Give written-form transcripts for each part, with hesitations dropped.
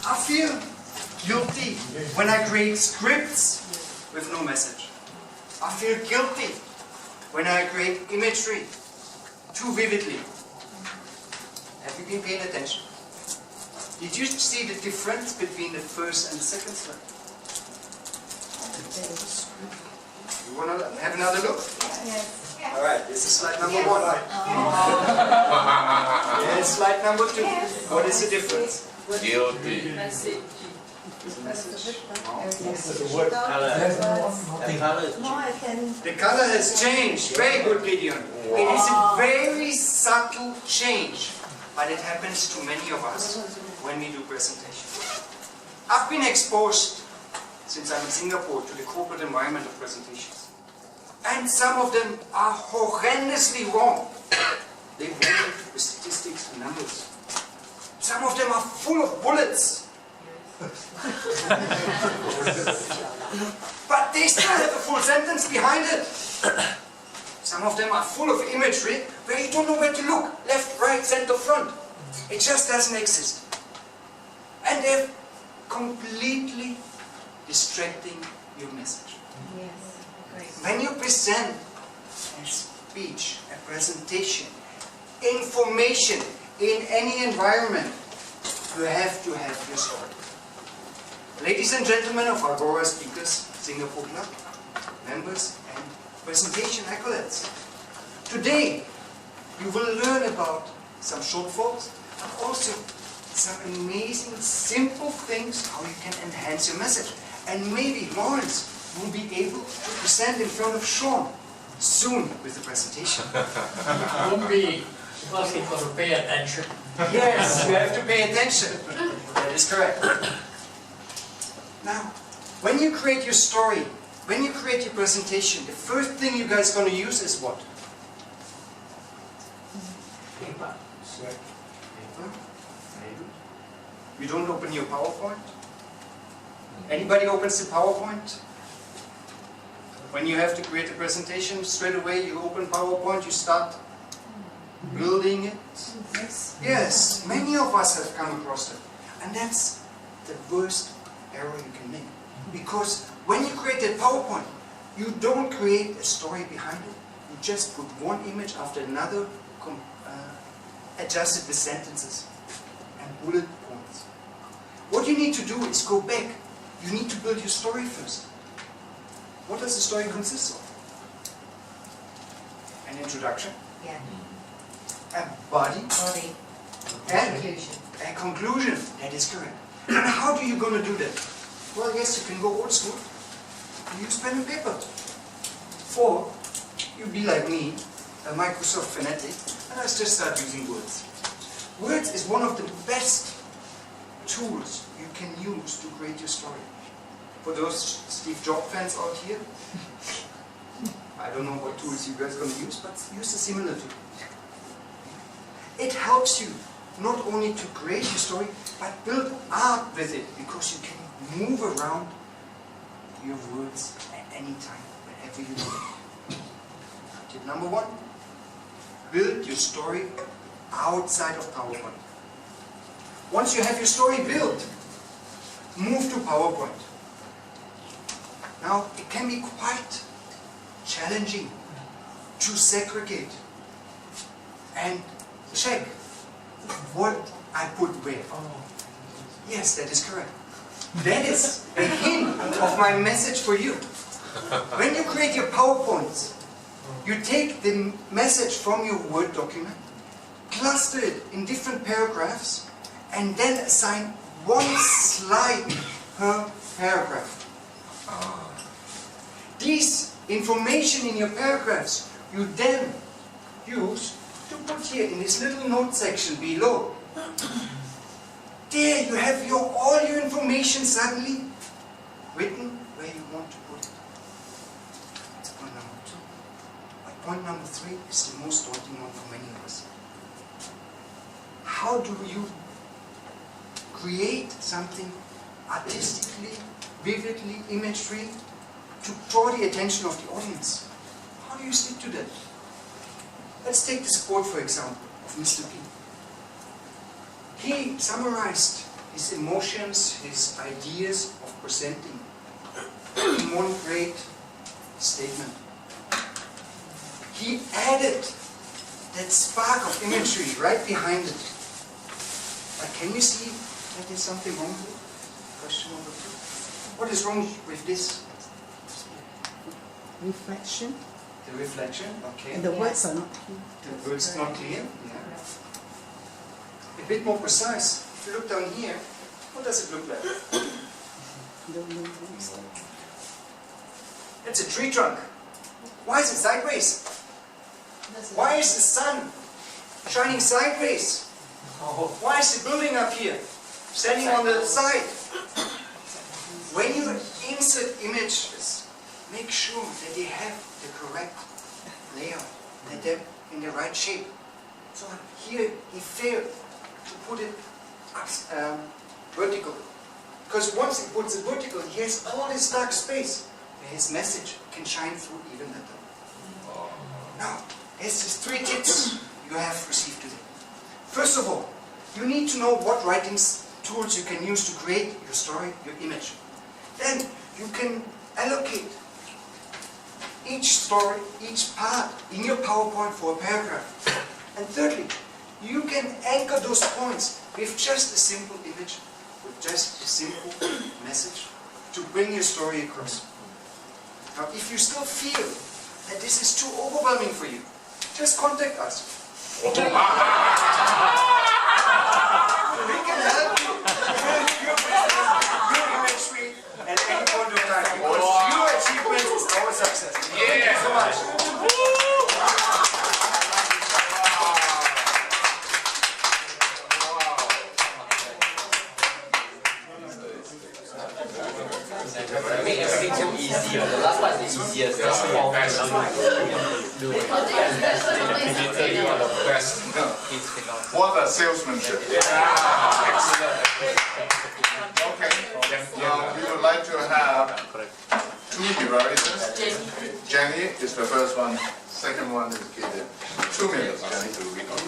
I feel guilty when I create scripts with no message. I feel guilty when I create imagery too vividly. Have you been paying attention? Did you see the difference between the first and the second slide? You want to have another look? Yes. Alright, this is slide number 1. Yes, slide number 2. What is the difference? Guilty. Message. Message. The The color has changed. Very good, Gideon. It is a very subtle change, but it happens to many of us when we do presentations. I've been exposed, since I'm in Singapore, to the corporate environment of presentations. And some of them are horrendously wrong. They vary with statistics and numbers. Some of them are full of bullets. But they still have a full sentence behind it. Some of them are full of imagery where you don't know where to look. Left, right, center, front. It just doesn't exist. And they're completely distracting your message. Yes. Great. When you present a speech, a presentation, information in any environment, you have to have your story. Ladies and gentlemen of Agorasingaporespeakers, Singapore Club, members and presentation accolades. Today, you will learn about some shortfalls, but also some amazing, simple things how you can enhance your message. And maybe Lawrence will be able to present in front of Sean soon with the presentation. Won't be, because you've got to pay attention. Yes, you have to pay attention. That is correct. Now, when you create your story, when you create your presentation, the first thing you guys are going to use is what? Paper. Paper? You don't open your PowerPoint? Anybody opens the PowerPoint? When you have to create a presentation, straight away you open PowerPoint, you start building it. Yes. Yes, many of us have come across it. And that's the worst error you can make. Because when you create a PowerPoint, you don't create a story behind it. You just put one image after another, adjust it with sentences and bullet points. What you need to do is go back. You need to build your story first. What does the story consist of? An introduction, Yeah. a body, Body. and Conclusion. a conclusion. That is correct. And how are you going to do that? Well, yes, you can go old school. You use pen and paper. Or you be like me, a Microsoft fanatic, and I just start using words. Words is one of the best tools you can use to create your story. For those Steve Jobs fans out here, I don't know what tools you guys are going to use, but use a similar tool. It helps you not only to create your story, but build art with it, because you can move around your words at any time, wherever you want. Tip number 1, build your story outside of PowerPoint. Once you have your story built, move to PowerPoint. Now, it can be quite challenging to segregate and check what I put where. Yes, that is correct. That is a hint of my message for you. When you create your PowerPoints, you take the message from your Word document, cluster it in different paragraphs, and then assign one slide per paragraph. These information in your paragraphs, you then use to put here in this little note section below. There you have all your information suddenly written where you want to put it. That's point number 2. But point number 3 is the most daunting one for many of us. How do you create something artistically, vividly, imagery to draw the attention of the audience? How do you stick to that? Let's take this quote, for example, of Mr. P. He summarized his emotions, his ideas of presenting in one great statement. He added that spark of imagery right behind it. But can you see that there's something wrong here? Question number 2. What is wrong with this? Reflection. The reflection, okay. And the words are not clear. The words not clear. Yeah. A bit more precise. If you look down here, what does it look like? Don't know words. It's a tree trunk. Why is it sideways? Why is the sun shining sideways? Why is the building up here standing on the side? When you insert images, make sure that they have the correct layout, that they're in the right shape. So here he failed to put it vertical. Because once he puts it vertical, he has all this dark space where his message can shine through even better. Now, there's just 3 tips you have received today. First of all, you need to know what writing tools you can use to create your story, your image. Then you can allocate each story, each part in your PowerPoint for a paragraph. And thirdly, you can anchor those points with just a simple image, with just a simple message to bring your story across. Now, if you still feel that this is too overwhelming for you, just contact us. We can help you build your business, your image suite at any point of time. Because your achievement is our success. Thank you so much. Make everything so easy. The last part is the easiest. That's the form. What a salesmanship. Excellent. Okay. Now we would like to have 2 evaluators. Jenny is the first one. Second one is Gideon. 2 minutes, Jenny, to read on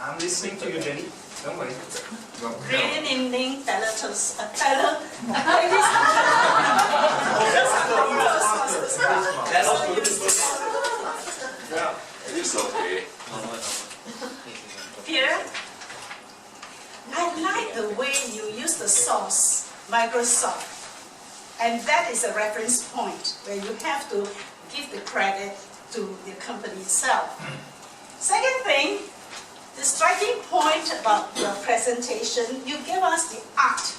I'm listening to you, Jenny. Don't worry. Good evening, fellows. Yeah, it's okay. Peter, I like the way you use the source, Microsoft. And that is a reference point where you have to give the credit to the company itself. Second thing, the striking point about your presentation, you give us the art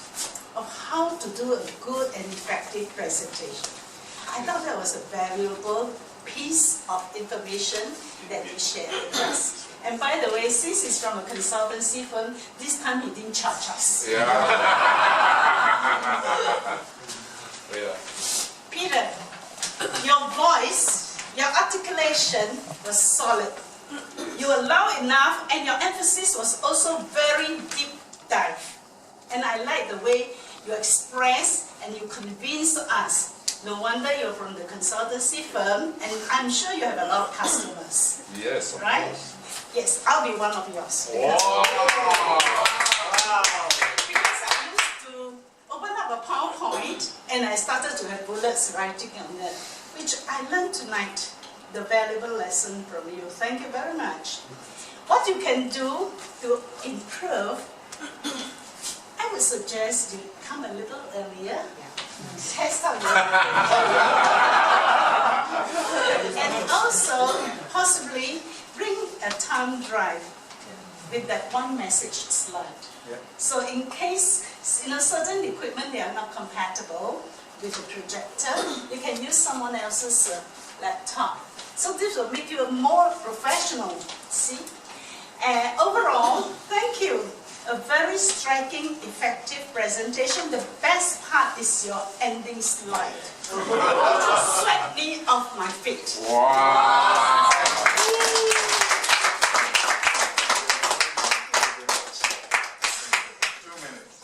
of how to do a good and effective presentation. I thought that was a valuable piece of information that you shared with us. And by the way, since he's from a consultancy firm, this time he didn't charge us. Yeah. Peter, your voice, your articulation was solid. You were loud enough and your emphasis was also very deep dive. And I like the way you express and you convince us. No wonder you're from the consultancy firm and I'm sure you have a lot of customers. Yes, of Right? course. Yes, I'll be one of yours. Wow. Because I used to open up a PowerPoint and I started to have bullets writing on it, which I learned tonight, the valuable lesson from you. Thank you very much. What you can do to improve, I would suggest you come a little earlier, test out your and also possibly bring a thumb drive with that one message slide. Yeah. So in case, certain equipment they are not compatible with the projector, you can use someone else's laptop. So this will make you more professional, see? Overall, thank you. A very striking, effective presentation. The best part is your ending slide. It swept me off my feet. Wow. 2 minutes.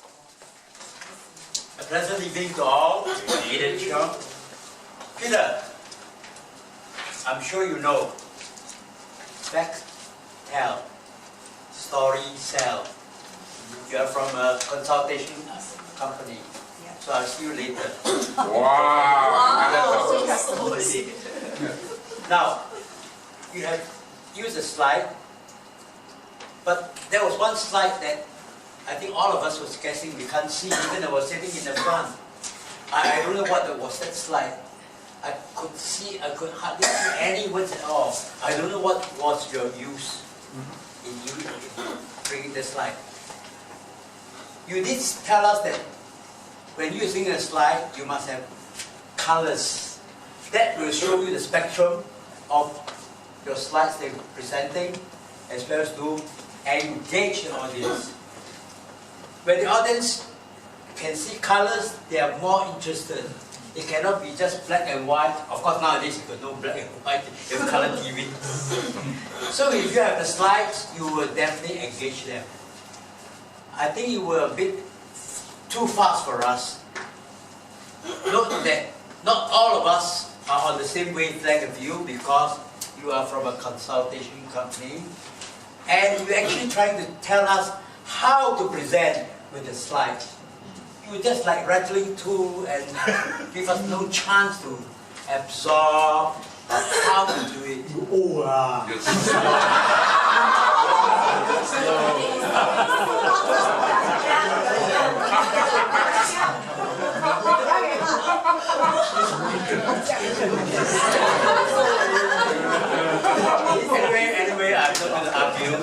A pleasant evening to all. Peter, Peter, I'm sure you know, fact tell, story sell. You are from a consultation company, so I'll see you later. Wow. Now, you have used a slide, but there was one slide that I think all of us was guessing we can't see, even I was sitting in the front. I don't know what was that slide. I could hardly see any words at all. I don't know what was your use in bringing the slide. You did tell us that when using a slide, you must have colors. That will show you the spectrum of your slides that you're presenting, as well as to engage the audience. When the audience can see colors, they are more interested. It cannot be just black and white. Of course, nowadays you got no black and white, you have color TV. So if you have the slides, you will definitely engage them. I think you were a bit too fast for us. Note that not all of us are on the same wavelength of you because you are from a consultation company and you're actually trying to tell us how to present with the slides. You just like rattling through and give us no chance to absorb how to do it. Anyway, I'm not going to argue.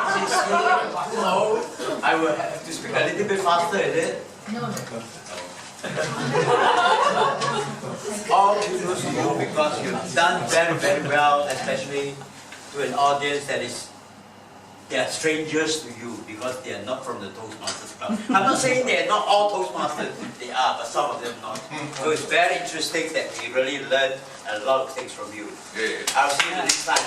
Since you know, I will have to speak a little bit faster, is it? No. All kudos to you because you've done very, very well, especially to an audience that is, they are strangers to you because they are not from the Toastmasters Club. I'm not saying they are not all Toastmasters, they are, but some of them not. So it's very interesting that we really learned a lot of things from you. Yeah. I'll see you the next time.